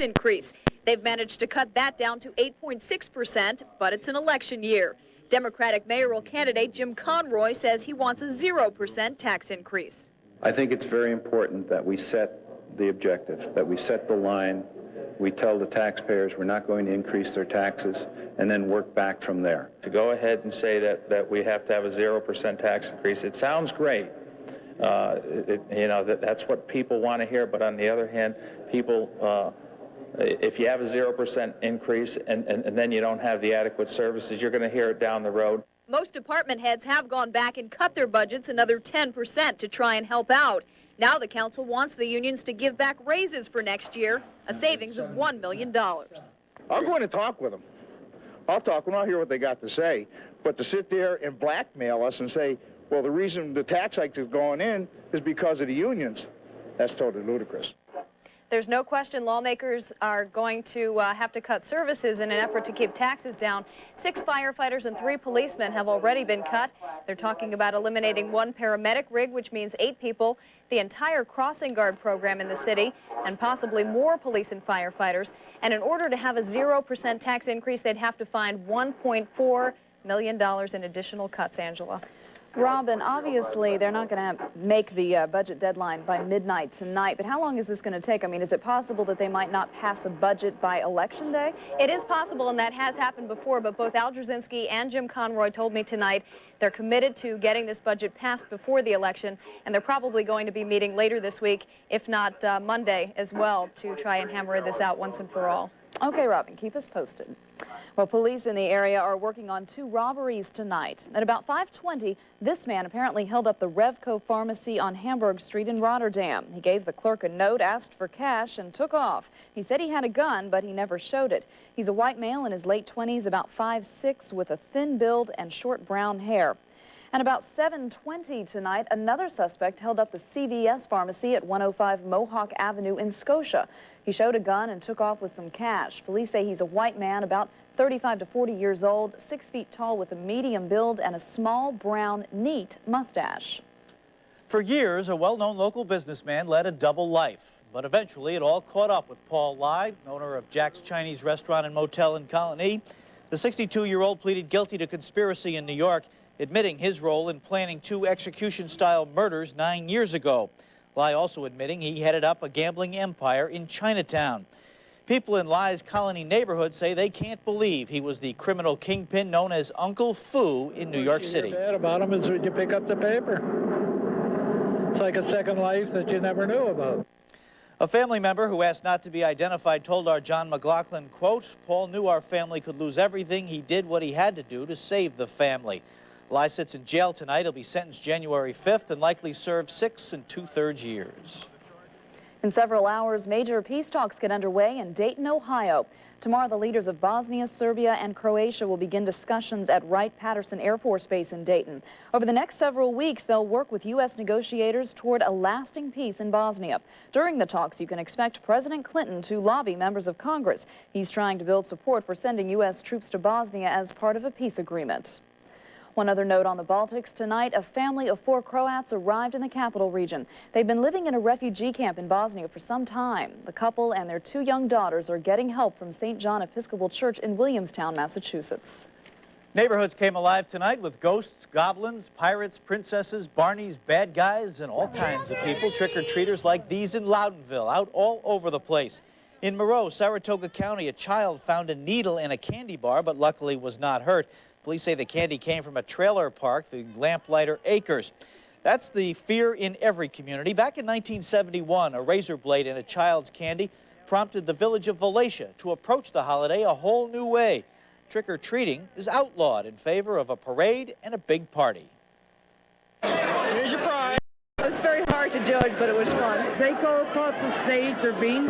increase. They've managed to cut that down to 8.6%, but it's an election year. Democratic mayoral candidate Jim Conroy says he wants a 0% tax increase. I think it's very important that we set the objective, that we set the line, we tell the taxpayers we're not going to increase their taxes, and then work back from there. To go ahead and say that we have to have a 0% tax increase, it sounds great. That's what people want to hear, but on the other hand, people, if you have a 0% increase and then you don't have the adequate services, you're going to hear it down the road. Most department heads have gone back and cut their budgets another 10% to try and help out. Now the council wants the unions to give back raises for next year, a savings of $1 million. I'll go in and talk with them. I'll talk with them. I'll hear what they got to say. But to sit there and blackmail us and say, well, the reason the tax hike is going in is because of the unions, that's totally ludicrous. There's no question lawmakers are going to have to cut services in an effort to keep taxes down. 6 firefighters and 3 policemen have already been cut. They're talking about eliminating 1 paramedic rig, which means 8 people, the entire crossing guard program in the city, and possibly more police and firefighters. And in order to have a 0% tax increase, they'd have to find $1.4 million in additional cuts, Angela. Robin, obviously they're not going to make the budget deadline by midnight tonight, but how long is this going to take? I mean, is it possible that they might not pass a budget by Election Day? It is possible, and that has happened before, but both Al Drzezinski and Jim Conroy told me tonight they're committed to getting this budget passed before the election, and they're probably going to be meeting later this week, if not Monday as well, to try and hammer this out once and for all. Okay, Robin, keep us posted. Well, police in the area are working on 2 robberies tonight. At about 5:20, this man apparently held up the Revco pharmacy on Hamburg Street in Rotterdam. He gave the clerk a note, asked for cash, and took off. He said he had a gun, but he never showed it. He's a white male in his late 20s, about 5'6", with a thin build and short brown hair. And about 7:20 tonight, another suspect held up the CVS pharmacy at 105 Mohawk Avenue in Scotia. He showed a gun and took off with some cash. Police say he's a white man, about 35 to 40 years old, 6 feet tall with a medium build and a small, brown, neat mustache. For years, a well-known local businessman led a double life. But eventually, it all caught up with Paul Lai, owner of Jack's Chinese Restaurant and Motel in Colony. The 62-year-old pleaded guilty to conspiracy in New York, admitting his role in planning 2 execution-style murders 9 years ago. Lai also admitting he headed up a gambling empire in Chinatown. People in Lai's Colony neighborhood say they can't believe he was the criminal kingpin known as Uncle Fu in New York City. What you hear bad about him is when you pick up the paper. It's like a second life that you never knew about. A family member who asked not to be identified told our John McLaughlin, quote, "Paul knew our family could lose everything. He did what he had to do to save the family." Lai sits in jail tonight. He'll be sentenced January 5th and likely serve 6 2/3 years. In several hours, major peace talks get underway in Dayton, Ohio. Tomorrow, the leaders of Bosnia, Serbia, and Croatia will begin discussions at Wright-Patterson Air Force Base in Dayton. Over the next several weeks, they'll work with U.S. negotiators toward a lasting peace in Bosnia. During the talks, you can expect President Clinton to lobby members of Congress. He's trying to build support for sending U.S. troops to Bosnia as part of a peace agreement. One other note on the Baltics. Tonight, a family of 4 Croats arrived in the capital region. They've been living in a refugee camp in Bosnia for some time. The couple and their 2 young daughters are getting help from St. John Episcopal Church in Williamstown, Massachusetts. Neighborhoods came alive tonight with ghosts, goblins, pirates, princesses, Barneys, bad guys, and all kinds of people. Trick-or-treaters like these in Loudonville, out all over the place. In Moreau, Saratoga County, a child found a needle in a candy bar, but luckily was not hurt. Police say the candy came from a trailer park, the Lamplighter Acres. That's the fear in every community. Back in 1971, a razor blade in a child's candy prompted the village of Valatia to approach the holiday a whole new way. Trick-or-treating is outlawed in favor of a parade and a big party. Here's your prize. It's very hard to judge, but it was fun. They go across the stage, they're being